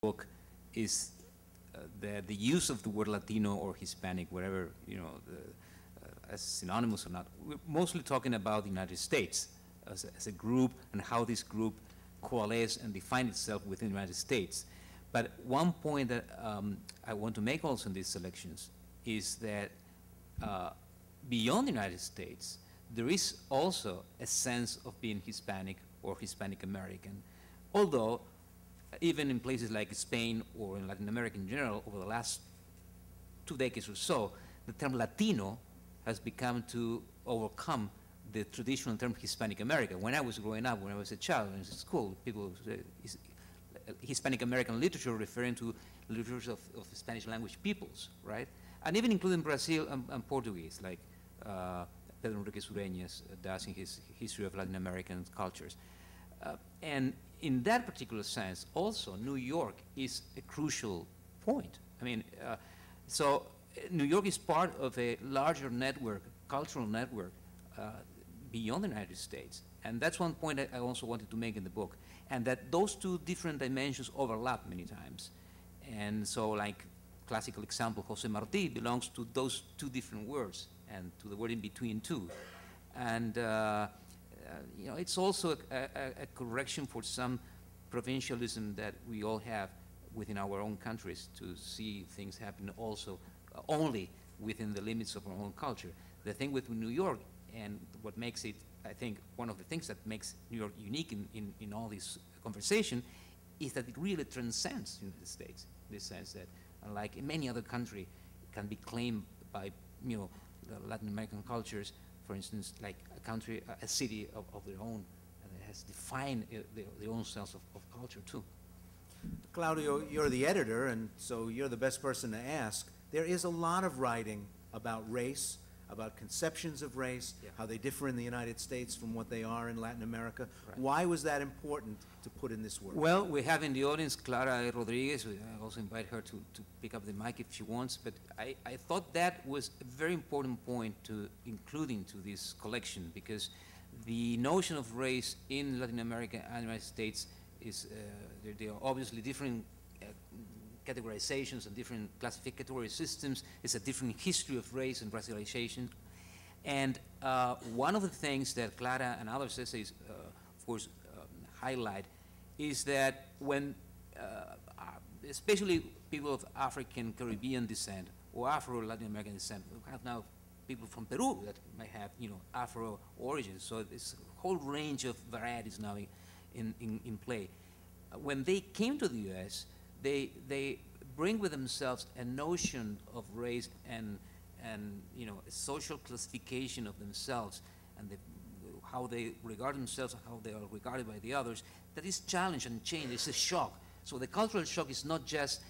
book is the use of the word Latino or Hispanic, whatever, as synonymous or not. We're mostly talking about the United States as a group and how this group coalesce and define itself within the United States. But one point that I want to make also in these selections is that beyond the United States, there is also a sense of being Hispanic or Hispanic American, although even in places like Spain or in Latin America in general, over the last 2 decades or so, the term Latino has become to overcome the traditional term Hispanic American. When I was growing up, when I was a child in school, people say Hispanic American literature referring to literature of Spanish language peoples, right? And even including Brazil and Portuguese, like Pedro Enrique Sureñas does in his History of Latin American Cultures. And in that particular sense, also, New York is a crucial point. I mean, so New York is part of a larger network, cultural network, beyond the United States. And that's one point I also wanted to make in the book, and that those two different dimensions overlap many times. And so, like, classical example, Jose Marti belongs to those two different words and to the word in between too. And it's also a correction for some provincialism that we all have within our own countries, to see things happen also only within the limits of our own culture. The thing with New York, and what makes it, I think, one of the things that makes New York unique in all this conversation, is that it really transcends the United States, in the sense that, unlike in many other countries, it can be claimed by the Latin American cultures, for instance, like a country, a city of their own, and it has defined their own sense of culture too. Claudio, you're the editor, and so you're the best person to ask. There is a lot of writing about race, about conceptions of race, yeah, how they differ in the United States from what they are in Latin America. Right. Why was that important to put in this work? Well, we have in the audience Clara Rodriguez. I also invite her to pick up the mic if she wants, but I thought that was a very important point to include into this collection, because the notion of race in Latin America and the United States is, there are obviously different categorizations and different classificatory systems. It's a different history of race and racialization. And one of the things that Clara and other essays, of course, highlight is that when, especially people of African Caribbean descent or Afro-Latin American descent, we have now people from Peru that might have, Afro origins. So there's a whole range of varieties now in play. When they came to the U.S., they bring with themselves a notion of race and a social classification of themselves, and how they regard themselves and how they are regarded by the others, that is challenged and changed. It's a shock. So the cultural shock is not just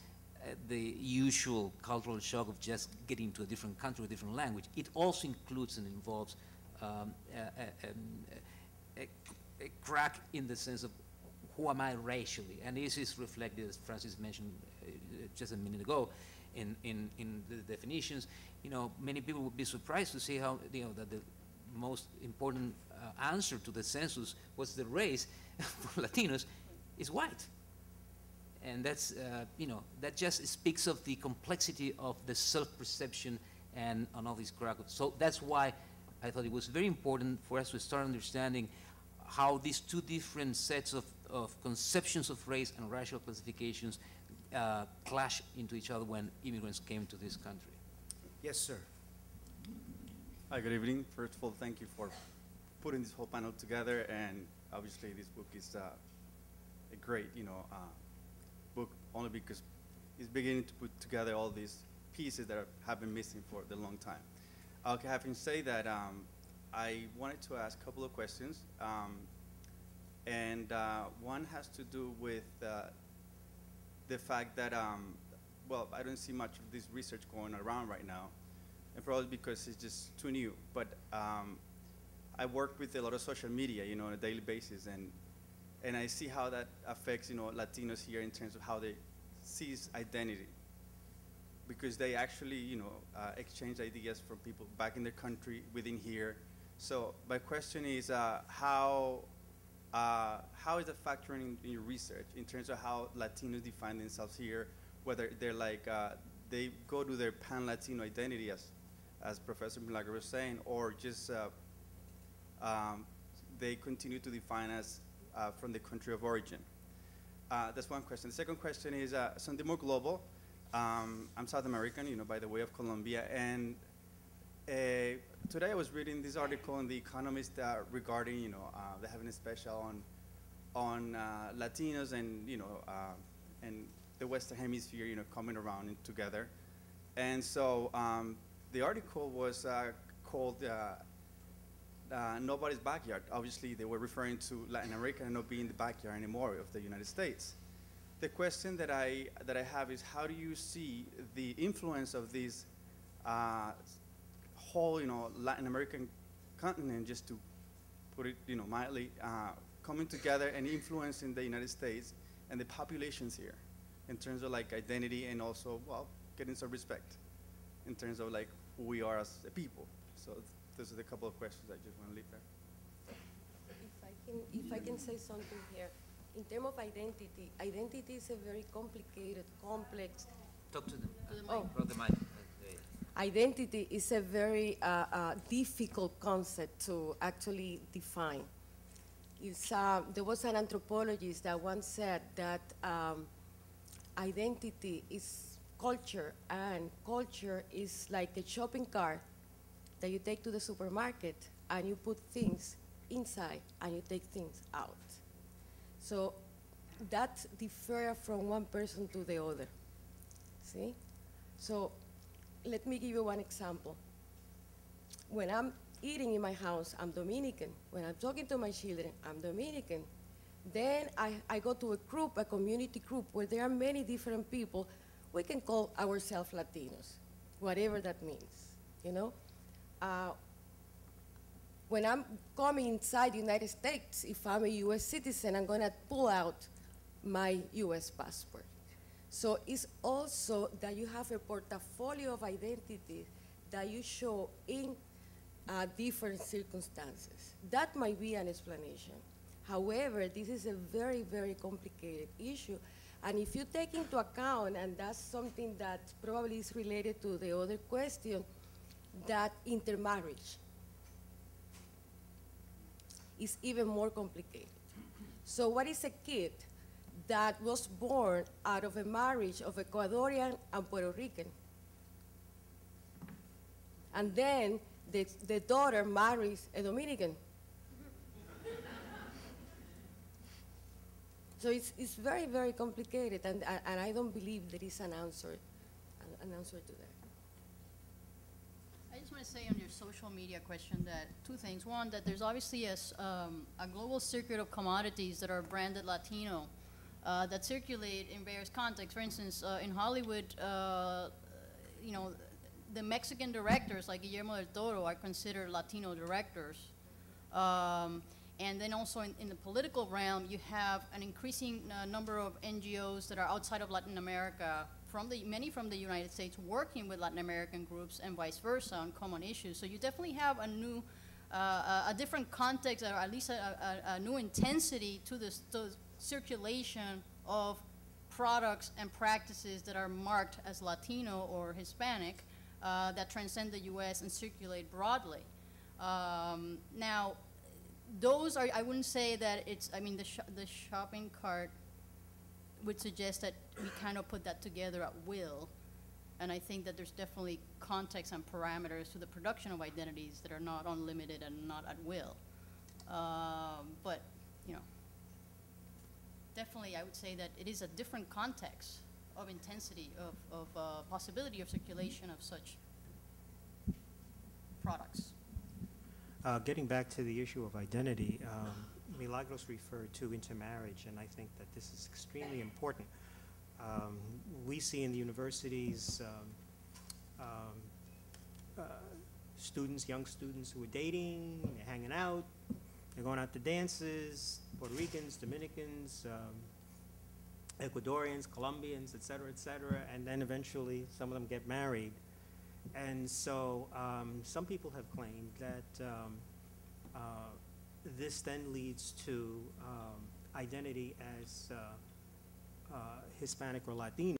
the usual cultural shock of just getting to a different country, a different language. It also includes and involves a crack in the sense of who am I racially? And this is reflected, as Francis mentioned just a minute ago, in the definitions. Many people would be surprised to see how, that the most important answer to the census was the race for Latinos is white. And that's, that just speaks of the complexity of the self-perception and all these crack. So that's why I thought it was very important for us to start understanding how these two different sets of conceptions of race and racial classifications clash into each other when immigrants came to this country. Yes, sir. Hi, good evening. First of all, thank you for putting this whole panel together, and obviously this book is a great, book, only because it's beginning to put together all these pieces that have been missing for a long time. Okay, having said that, I wanted to ask a couple of questions. And one has to do with the fact that, well, I don't see much of this research going around right now, and probably because it's just too new. But I work with a lot of social media, on a daily basis, and I see how that affects, Latinos here in terms of how they seize identity, because they actually, exchange ideas from people back in their country, within here. So my question is, how how is that factoring in your research in terms of how Latinos define themselves here, whether they're like, they go to their pan-Latino identity as Professor Milagro was saying, or just they continue to define as from the country of origin? That's one question. The second question is something more global. I'm South American, by the way of Colombia, and today I was reading this article in The Economist regarding, they're having a special on Latinos and, and the Western Hemisphere, coming around together. And so the article was called Nobody's Backyard. Obviously, they were referring to Latin America and not being the backyard anymore of the United States. The question that I have is, how do you see the influence of this whole, Latin American continent, just to put it, mildly, coming together and influencing the United States and the populations here in terms of like identity and also, well, getting some respect in terms of like who we are as a people. So those are the couple of questions I just want to leave there. If I can say something here. In terms of identity, identity is a very complicated, complex. Talk to them. Oh. Brought the mic. Identity is a very difficult concept to actually define. There was an anthropologist that once said that identity is culture, and culture is like a shopping cart that you take to the supermarket and you put things inside and you take things out. So that differs from one person to the other, see? So let me give you one example. When I'm eating in my house, I'm Dominican. When I'm talking to my children, I'm Dominican. Then I go to a group, a community group, where there are many different people. We can call ourselves Latinos, whatever that means, When I'm coming inside the United States, if I'm a US citizen, I'm gonna pull out my US passport. So it's also that you have a portfolio of identity that you show in different circumstances. That might be an explanation. However, this is a very, very complicated issue. And if you take into account, and that's something that probably is related to the other question, that intermarriage is even more complicated. So what is a kid that was born out of a marriage of Ecuadorian and Puerto Rican? And then the daughter marries a Dominican. So it's very, very complicated, and I don't believe there is an answer to that. I just want to say on your social media question that two things. One, that there's obviously a global circuit of commodities that are branded Latino that circulate in various contexts. For instance, in Hollywood, the Mexican directors like Guillermo del Toro are considered Latino directors. And then also in the political realm, you have an increasing number of NGOs that are outside of Latin America, many from the United States, working with Latin American groups and vice versa on common issues. So you definitely have a different context, or at least a new intensity to the circulation of products and practices that are marked as Latino or Hispanic that transcend the US and circulate broadly. Now, those are, I wouldn't say that it's, the shopping cart would suggest that we kind of put that together at will. And I think that there's definitely context and parameters to the production of identities that are not unlimited and not at will. But, definitely I would say that it is a different context of intensity, of possibility of circulation of such products. Getting back to the issue of identity, Milagros referred to intermarriage, and I think that this is extremely important. We see in the universities students, young students who are dating, they're hanging out, they're going out to dances, Puerto Ricans, Dominicans, Ecuadorians, Colombians, et cetera, and then eventually some of them get married. And so some people have claimed that this then leads to identity as Hispanic or Latino.